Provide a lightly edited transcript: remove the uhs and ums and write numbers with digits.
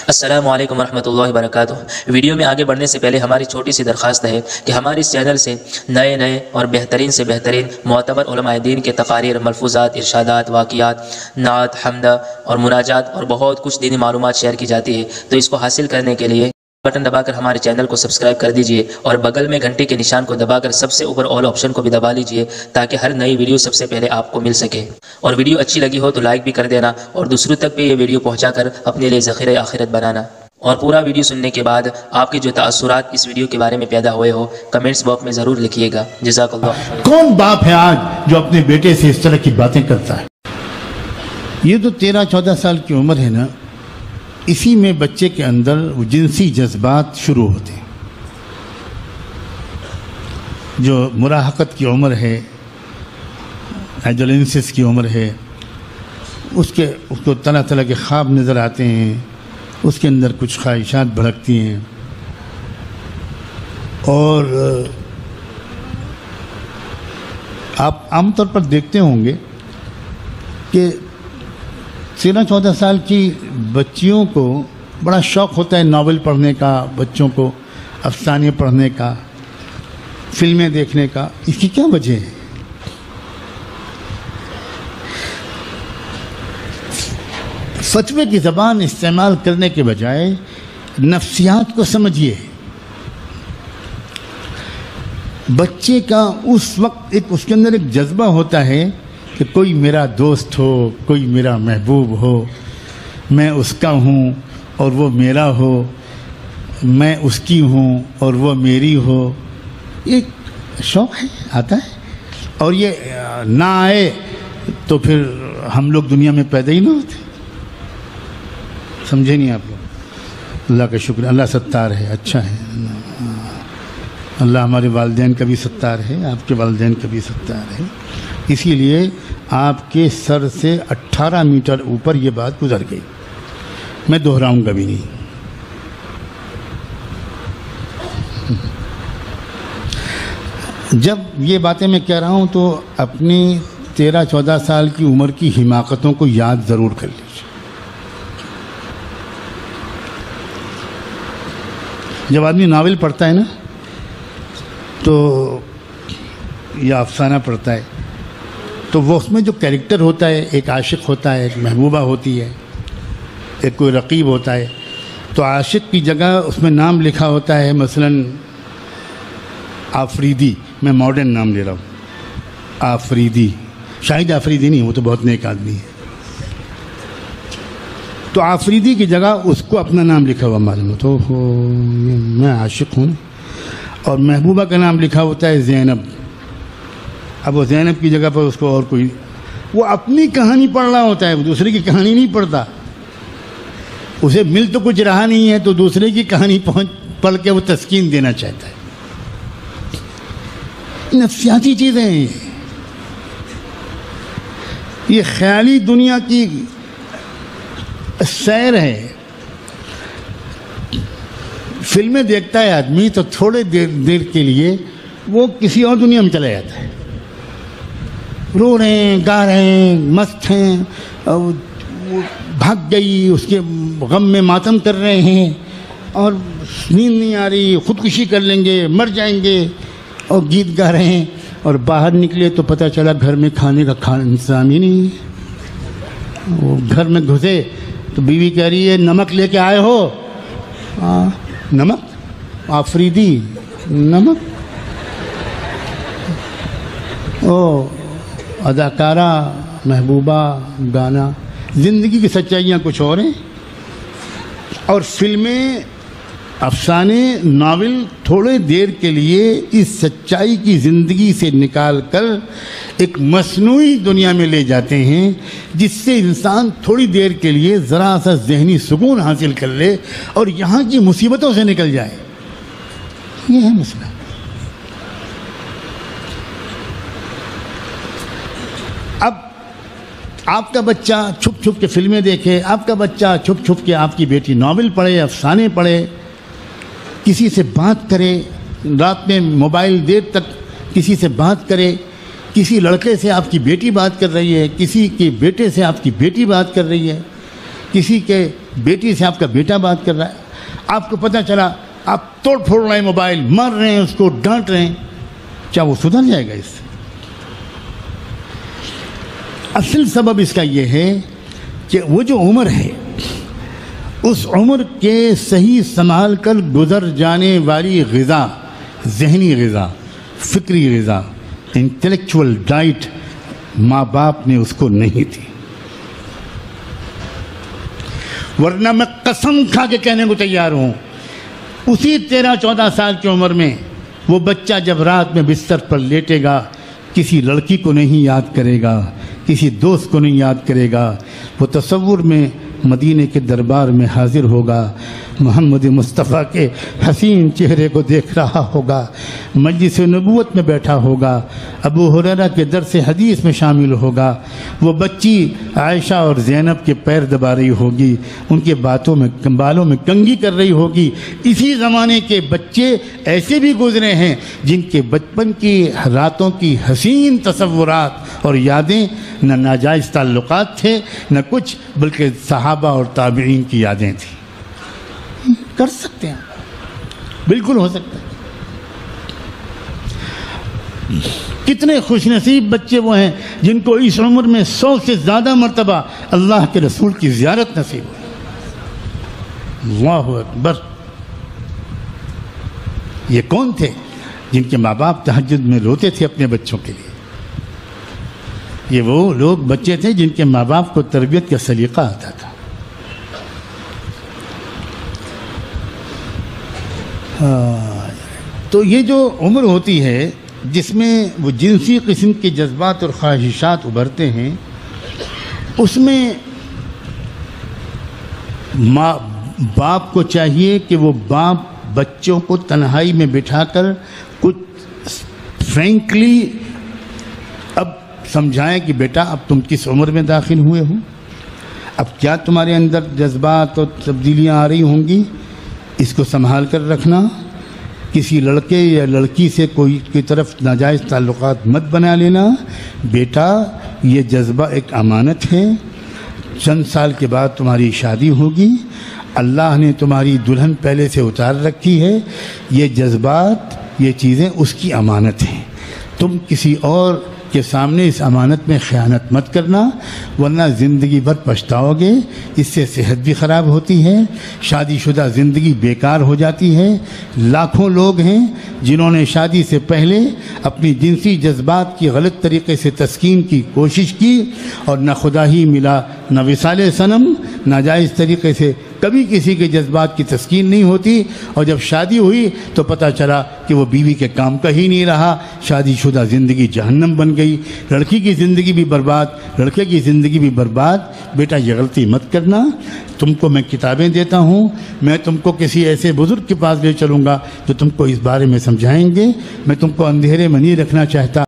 السلام علیکم ورحمۃ اللہ وبرکاتہ۔ ویڈیو میں آگے بڑھنے سے پہلے ہماری چھوٹی سی درخواست ہے کہ ہمارے اس چینل سے نئے اور بہترین سے بہترین معتبر علماء دین کے تقاریر، ملفوظات، ارشادات، واقعات، نعت، حمدہ اور مناجات اور بہت کچھ دینی معلومات شیئر کی جاتی ہے، تو اس کو حاصل کرنے کے لیے بٹن دبا کر ہمارے چینل کو سبسکرائب کر دیجئے اور بغل میں گھنٹی کے نشان کو دبا کر سب سے اوپر آل آپشن کو بھی دبا لیجئے تاکہ ہر نئی ویڈیو سب سے پہلے آپ کو مل سکے۔ اور ویڈیو اچھی لگی ہو تو لائک بھی کر دینا اور دوسروں تک بھی یہ ویڈیو پہنچا کر اپنے لیے ذخیرہ آخرت بنانا۔ اور پورا ویڈیو سننے کے بعد آپ کے جو تاثرات اس ویڈیو کے بارے میں پیدا ہوئے ہو کمنٹس باکس میں ضرور لکھیے گا۔ جزاک اللہ۔ کون باپ ہے آج جو اپنے بیٹے سے اس طرح کی باتیں کرتا ہے؟ یہ تو 13-14 سال کی عمر ہے نا، اسی میں بچے کے اندر وہ جنسی جذبات شروع ہوتے ہیں۔ جو مراہقت کی عمر ہے، ایڈولسنس کی عمر ہے، اس کو طرح طرح کے خواب نظر آتے ہیں، اس کے اندر کچھ خواہشات بھڑکتی ہیں، اور آپ عام طور پر دیکھتے ہوں گے کہ 13-14 سال کی بچیوں کو بڑا شوق ہوتا ہے ناول پڑھنے کا، بچوں کو افسانے پڑھنے کا، فلمیں دیکھنے کا۔ اس کی کیا وجہ ہے؟ فتوے کی زبان استعمال کرنے کے بجائے نفسیات کو سمجھیے۔ بچے کا اس وقت اس کے اندر ایک جذبہ ہوتا ہے کہ کوئی میرا دوست ہو، کوئی میرا محبوب ہو، میں اس کا ہوں اور وہ میرا ہو، میں اس کی ہوں اور وہ میری ہو۔ ایک شوق ہے، آتا ہے، اور یہ نہ آئے تو پھر ہم لوگ دنیا میں پیدا ہی نہ ہوتے۔ سمجھے نہیں آپ لوگ؟ اللہ کا شکر، اللہ ستار ہے، اچھا ہے۔ اللہ ہمارے والدین کا بھی ستار ہے، آپ کے والدین کا بھی ستار ہے، اسی لیے آپ کے سر سے 18 میٹر اوپر یہ بات گزر گئی، میں دہراؤں گا بھی نہیں۔ جب یہ باتیں میں کہہ رہا ہوں تو اپنی 13-14 سال کی عمر کی حماقتوں کو یاد ضرور کر لیجیے۔ جب آدمی ناول پڑھتا ہے نا تو یا افسانہ پڑھتا ہے تو وہ اس میں جو کیریکٹر ہوتا ہے، ایک عاشق ہوتا ہے، ایک محبوبہ ہوتی ہے، ایک کوئی رقیب ہوتا ہے، تو عاشق کی جگہ اس میں نام لکھا ہوتا ہے، مثلا آفریدی، میں ماڈرن نام لے رہا ہوں، آفریدی، شاہد آفریدی نہیں، وہ تو بہت نیک آدمی ہے، تو آفریدی کی جگہ اس کو اپنا نام لکھا ہوا معلوم ہو تو میں عاشق ہوں، اور محبوبہ کا نام لکھا ہوتا ہے زینب۔ اب وہ زینب کی جگہ پر اس کو اور کوئی، وہ اپنی کہانی پڑھ رہا ہوتا ہے، وہ دوسرے کی کہانی نہیں پڑھتا، اسے مل تو کچھ رہا نہیں ہے تو دوسرے کی کہانی پڑھ کے وہ تسکین دینا چاہتا ہے۔ نفسیاتی چیزیں ہیں، یہ خیالی دنیا کی سیر ہے۔ فلمیں دیکھتا ہے آدمی تو تھوڑے دیر کے لیے وہ کسی اور دنیا میں چلا جاتا ہے، رو رہے ہیں، گا رہے ہیں، مست ہیں، بھاگ گئی، اس کے غم میں ماتم کر رہے ہیں، اور نیند نہیں آ رہی، خودکشی کر لیں گے، مر جائیں گے، اور گیت گا رہے ہیں، اور باہر نکلے تو پتہ چلا گھر میں کھانے کا انتظام ہی نہیں ہے۔ وہ گھر میں گھسے تو بیوی کہہ رہی ہے نمک لے کے آئے ہو؟ نمک؟ آفریدی نمک؟ او اداکارہ، محبوبہ، گانا۔ زندگی کی سچائیاں کچھ اور ہیں، اور فلمیں، افسانے، ناول تھوڑے دیر کے لیے اس سچائی کی زندگی سے نکال کر ایک مصنوعی دنیا میں لے جاتے ہیں، جس سے انسان تھوڑی دیر کے لیے ذرا سا ذہنی سکون حاصل کر لے اور یہاں کی مصیبتوں سے نکل جائے۔ یہ ہے مسئلہ۔ اب آپ کا بچہ چھپ چھپ کے فلمیں دیکھے، آپ کا بچہ چھپ چھپ کے آپ کی بیٹی ناول پڑھے، افسانے پڑھے، کسی سے بات کرے، رات میں موبائل دیر تک کسی سے بات کرے، کسی لڑکے سے آپ کی بیٹی بات کر رہی ہے، کسی کے بیٹے سے آپ کی بیٹی بات کر رہی ہے، کسی کے بیٹی سے آپ کا بیٹا بات کر رہا ہے، آپ کو پتہ چلا آپ توڑ پھوڑ رہے ہیں موبائل، مار رہے ہیں اس کو، ڈانٹ رہے ہیں، کیا وہ سدھر جائے گا اس سے؟ اصل سبب اس کا یہ ہے کہ وہ جو عمر ہے، اس عمر کے صحیح سنبھال کر گزر جانے والی غذا، ذہنی غذا، فکری غذا، انٹلیکچول ڈائٹ ماں باپ نے اس کو نہیں دی. ورنہ میں قسم کھا کے کہنے کو تیار ہوں، اسی 13-14 سال کی عمر میں وہ بچہ جب رات میں بستر پر لیٹے گا، کسی لڑکی کو نہیں یاد کرے گا، کسی دوست کو نہیں یاد کرے گا، وہ تصور میں مدینے کے دربار میں حاضر ہوگا، محمد مصطفیٰ کے حسین چہرے کو دیکھ رہا ہوگا، مجلس نبوت میں بیٹھا ہوگا، ابو ہریرہ کے درس حدیث میں شامل ہوگا، وہ بچی عائشہ اور زینب کے پیر دبا رہی ہوگی، ان کے بالوں میں کنگھی کر رہی ہوگی. اسی زمانے کے بچے ایسے بھی گزرے ہیں جن کے بچپن کی راتوں کی حسین تصورات اور یادیں نہ ناجائز تعلقات تھے نہ کچھ، بلکہ صحابہ اور تابعین کی یادیں تھیں. کر سکتے ہیں، بالکل ہو سکتا ہے. کتنے خوش نصیب بچے وہ ہیں جن کو اس عمر میں 100 سے زیادہ مرتبہ اللہ کے رسول کی زیارت نصیب ہوئی. اللہ اکبر. یہ کون تھے جن کے ماں باپ تہجد میں روتے تھے اپنے بچوں کے لیے؟ یہ وہ لوگ بچے تھے جن کے ماں باپ کو تربیت کا سلیقہ آتا تھا. تو یہ جو عمر ہوتی ہے جس میں وہ جنسی قسم کے جذبات اور خواہشات ابھرتے ہیں، اس میں ماں باپ کو چاہیے کہ وہ باپ بچوں کو تنہائی میں بٹھا کر کچھ فرینکلی اب سمجھائیں کہ بیٹا اب تم کس عمر میں داخل ہوئے ہو، اب کیا تمہارے اندر جذبات اور تبدیلیاں آ رہی ہوں گی، اس کو سنبھال کر رکھنا. کسی لڑکے یا لڑکی سے کوئی کی طرف ناجائز تعلقات مت بنا لینا. بیٹا یہ جذبہ ایک امانت ہے، چند سال کے بعد تمہاری شادی ہوگی، اللہ نے تمہاری دلہن پہلے سے اتار رکھی ہے، یہ جذبات یہ چیزیں اس کی امانت ہیں. تم کسی اور کے سامنے اس امانت میں خیانت مت کرنا، ورنہ زندگی بھر پچھتاؤ گے. اس سے صحت بھی خراب ہوتی ہے، شادی شدہ زندگی بیکار ہو جاتی ہے. لاکھوں لوگ ہیں جنہوں نے شادی سے پہلے اپنی جنسی جذبات کی غلط طریقے سے تسکین کی کوشش کی اور نہ خدا ہی ملا نہ وصال صنم، ناجائز طریقے سے کبھی کسی کے جذبات کی تسکین نہیں ہوتی، اور جب شادی ہوئی تو پتہ چلا کہ وہ بیوی کے کام کا ہی نہیں رہا. شادی شدہ زندگی جہنم بن گئی، لڑکی کی زندگی بھی برباد، لڑکے کی زندگی بھی برباد. بیٹا یہ غلطی مت کرنا. تم کو میں کتابیں دیتا ہوں، میں تم کو کسی ایسے بزرگ کے پاس لے چلوں گا جو تم کو اس بارے میں سمجھائیں گے. میں تم کو اندھیرے میں نہیں رکھنا چاہتا.